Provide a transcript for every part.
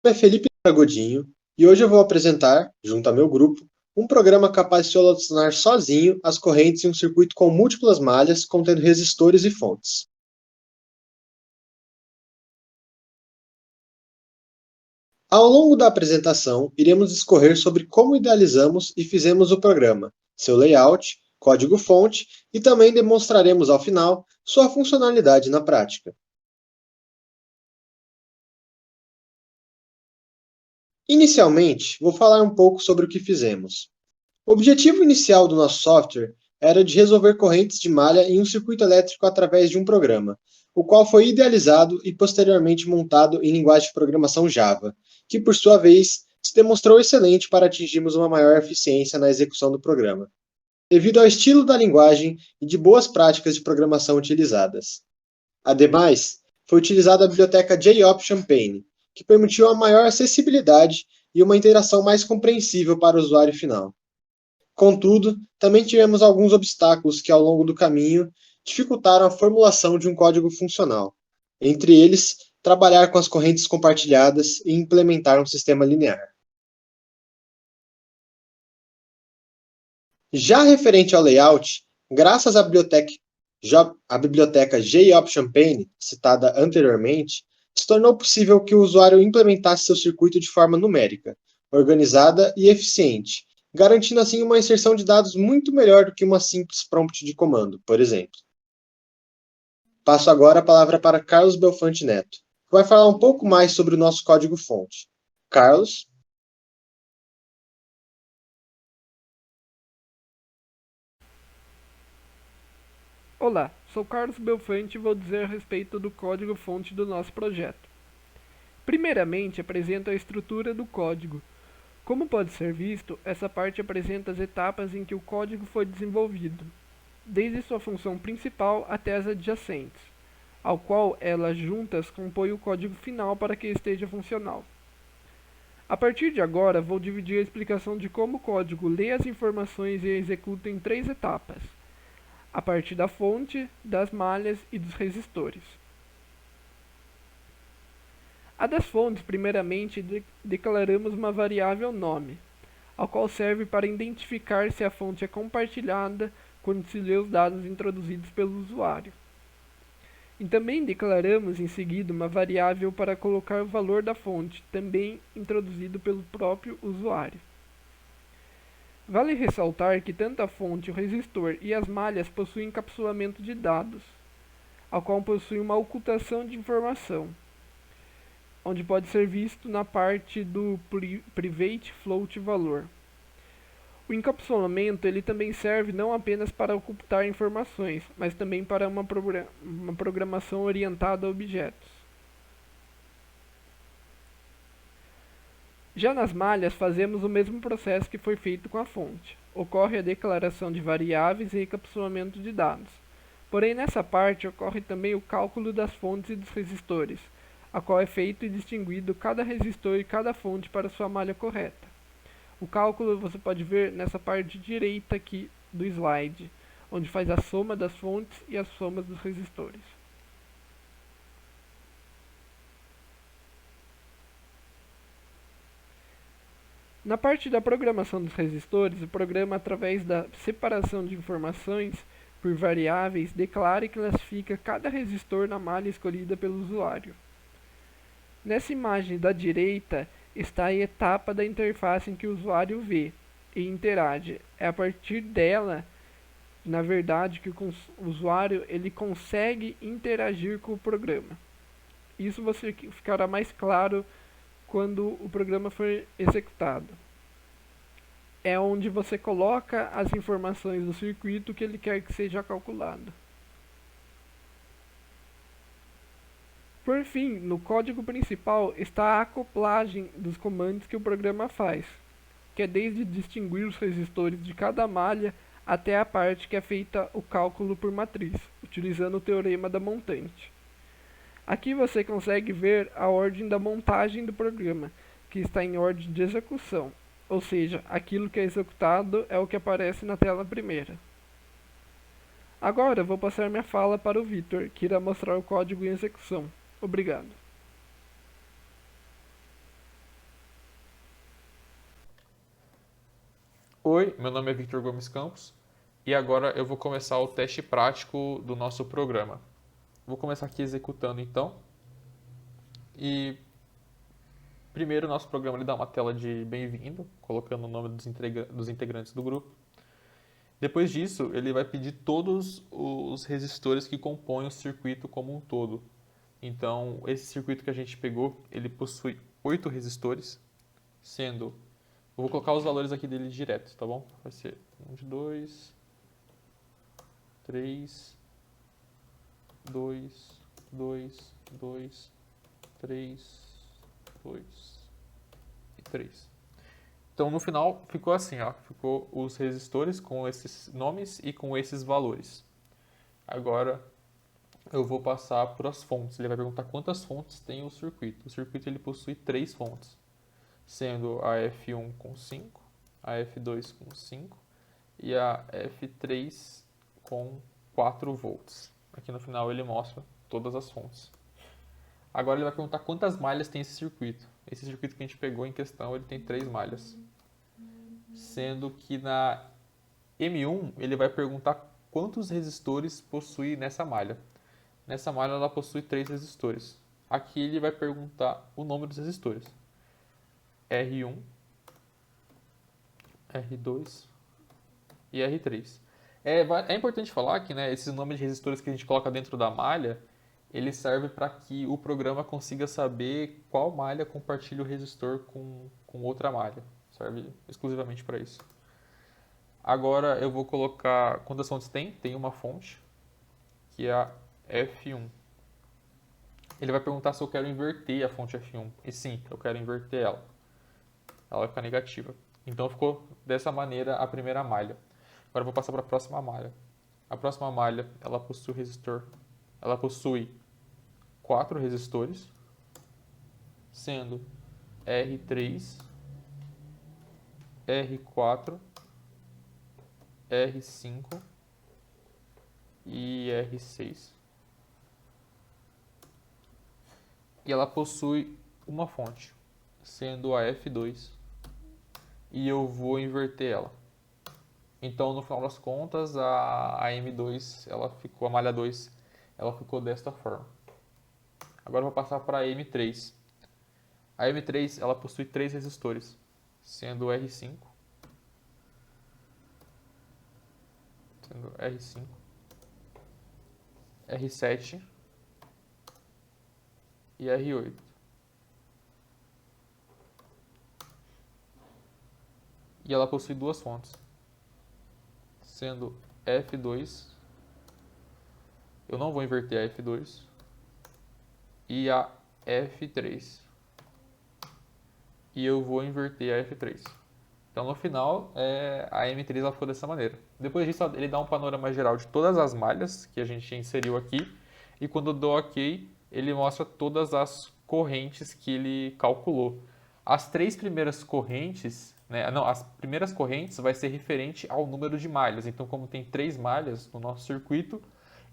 Meu nome é Felipe Godinho e hoje eu vou apresentar, junto a meu grupo, um programa capaz de solucionar sozinho as correntes em um circuito com múltiplas malhas contendo resistores e fontes. Ao longo da apresentação, iremos discorrer sobre como idealizamos e fizemos o programa, seu layout, código-fonte e também demonstraremos ao final sua funcionalidade na prática. Inicialmente, vou falar um pouco sobre o que fizemos. O objetivo inicial do nosso software era de resolver correntes de malha em um circuito elétrico através de um programa, o qual foi idealizado e posteriormente montado em linguagem de programação Java, que por sua vez se demonstrou excelente para atingirmos uma maior eficiência na execução do programa, devido ao estilo da linguagem e de boas práticas de programação utilizadas. Ademais, foi utilizada a biblioteca JOptionPane, que permitiu a maior acessibilidade e uma interação mais compreensível para o usuário final. Contudo, também tivemos alguns obstáculos que, ao longo do caminho, dificultaram a formulação de um código funcional. Entre eles, trabalhar com as correntes compartilhadas e implementar um sistema linear. Já referente ao layout, graças à biblioteca JOptionPane, citada anteriormente, se tornou possível que o usuário implementasse seu circuito de forma numérica, organizada e eficiente, garantindo assim uma inserção de dados muito melhor do que uma simples prompt de comando, por exemplo. Passo agora a palavra para Carlos Belfante Neto, que vai falar um pouco mais sobre o nosso código-fonte. Carlos. Olá, sou Carlos Belfante e vou dizer a respeito do código-fonte do nosso projeto. Primeiramente, apresento a estrutura do código. Como pode ser visto, essa parte apresenta as etapas em que o código foi desenvolvido, desde sua função principal até as adjacentes, ao qual elas juntas compõem o código final para que esteja funcional. A partir de agora, vou dividir a explicação de como o código lê as informações e executa em três etapas, a partir da fonte, das malhas e dos resistores. A das fontes, primeiramente, declaramos uma variável nome, ao qual serve para identificar se a fonte é compartilhada quando se lê os dados introduzidos pelo usuário. E também declaramos em seguida uma variável para colocar o valor da fonte, também introduzido pelo próprio usuário. Vale ressaltar que tanto a fonte, o resistor e as malhas possuem encapsulamento de dados, ao qual possui uma ocultação de informação, onde pode ser visto na parte do private float valor. O encapsulamento ele também serve não apenas para ocultar informações, mas também para uma programação orientada a objetos. Já nas malhas, fazemos o mesmo processo que foi feito com a fonte. Ocorre a declaração de variáveis e encapsulamento de dados. Porém, nessa parte ocorre também o cálculo das fontes e dos resistores, a qual é feito e distinguido cada resistor e cada fonte para sua malha correta. O cálculo você pode ver nessa parte direita aqui do slide, onde faz a soma das fontes e as somas dos resistores. Na parte da programação dos resistores, o programa, através da separação de informações por variáveis, declara e classifica cada resistor na malha escolhida pelo usuário. Nessa imagem da direita está a etapa da interface em que o usuário vê e interage. É a partir dela, na verdade, que o usuário ele consegue interagir com o programa. Isso você ficará mais claro quando o programa for executado. É onde você coloca as informações do circuito que ele quer que seja calculado. Por fim, no código principal está a acoplagem dos comandos que o programa faz, que é desde distinguir os resistores de cada malha até a parte que é feita o cálculo por matriz, utilizando o teorema da montante. Aqui você consegue ver a ordem da montagem do programa, que está em ordem de execução, ou seja, aquilo que é executado é o que aparece na tela primeira. Agora vou passar minha fala para o Vitor, que irá mostrar o código em execução. Obrigado. Oi, meu nome é Victor Gomes Campos e agora eu vou começar o teste prático do nosso programa. Vou começar aqui executando então. E primeiro o nosso programa ele dá uma tela de bem-vindo, colocando o nome dos integrantes do grupo. Depois disso, ele vai pedir todos os resistores que compõem o circuito como um todo. Então, esse circuito que a gente pegou, ele possui 8 resistores, sendo... Eu vou colocar os valores aqui dele direto, tá bom? Vai ser 1 de 2, 3, 2, 2, 2, 3, 2 e 3. Então no final ficou assim, ó, ficou os resistores com esses nomes e com esses valores. Agora eu vou passar para as fontes. Ele vai perguntar quantas fontes tem o circuito. O circuito ele possui 3 fontes, sendo a F1 com 5, a F2 com 5 e a F3 com 4 volts. Aqui no final ele mostra todas as fontes. Agora ele vai perguntar quantas malhas tem esse circuito. Esse circuito que a gente pegou em questão, ele tem 3 malhas. Sendo que na M1 ele vai perguntar quantos resistores possui nessa malha. Nessa malha ela possui 3 resistores. Aqui ele vai perguntar o nome dos resistores. R1, R2 e R3. É importante falar que, né, esses nomes de resistores que a gente coloca dentro da malha, ele serve para que o programa consiga saber qual malha compartilha o resistor com outra malha. Serve exclusivamente para isso. Agora eu vou colocar quantas fontes tem. Tem uma fonte, que é a F1. Ele vai perguntar se eu quero inverter a fonte F1. E sim, eu quero inverter ela. Ela vai ficar negativa. Então ficou dessa maneira a primeira malha. Agora eu vou passar para a próxima malha. A próxima malha, ela possui resistor. Ela possui 4 resistores, sendo R3, R4, R5 e R6. E ela possui uma fonte, sendo a F2, e eu vou inverter ela. Então, no final das contas, a M2, a malha 2, ela ficou desta forma. Agora eu vou passar para a M3. A M3 ela possui 3 resistores, sendo R5, R7 e R8. E ela possui 2 fontes, sendo F2, eu não vou inverter a F2, e a F3. E eu vou inverter a F3. Então no final, a M3 ela ficou dessa maneira. Depois disso, ele dá um panorama geral de todas as malhas que a gente inseriu aqui. E quando eu dou OK, ele mostra todas as correntes que ele calculou. As 3 primeiras correntes, né, não, as primeiras correntes vai ser referente ao número de malhas. Então como tem 3 malhas no nosso circuito,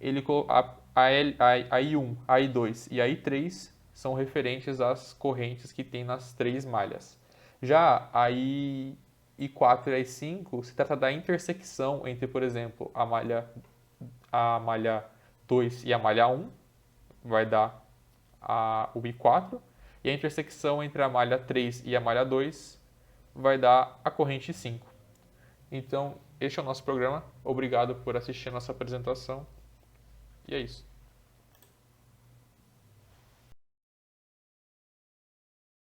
a I1, a I2 e a I3 são referentes às correntes que tem nas 3 malhas. Já a I4 e a I5 se trata da intersecção entre, por exemplo, a malha 2 e a malha 1, vai dar o I4, e a intersecção entre a malha 3 e a malha 2 vai dar a corrente 5. Então, este é o nosso programa. Obrigado por assistir a nossa apresentação. E é isso.